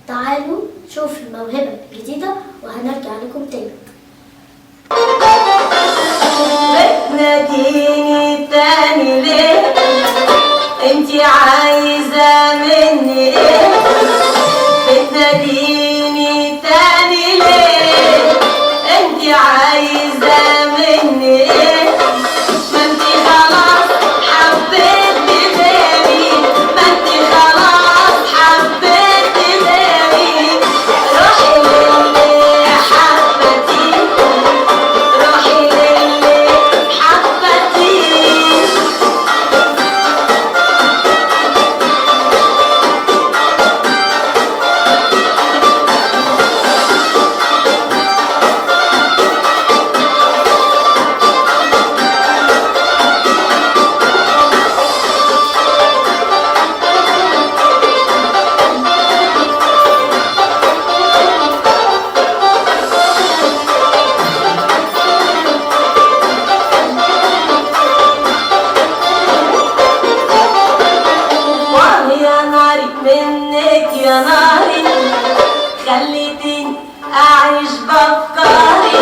تعالوا شوف الموهبة الجديدة وهنرجع لكم تاني. بتناديني تاني ليه؟ انتي عايزة مني ايه؟ بتناديني تاني ليه؟ انتي عايزة مني ايه؟ ما انتي خلاص حبيتي غيري، ما انتي خلاص حبيتي غيري. روحي للي حبتي، روحي للي حبتي. منك يا ناري خليتيني أعيش بأفكاري.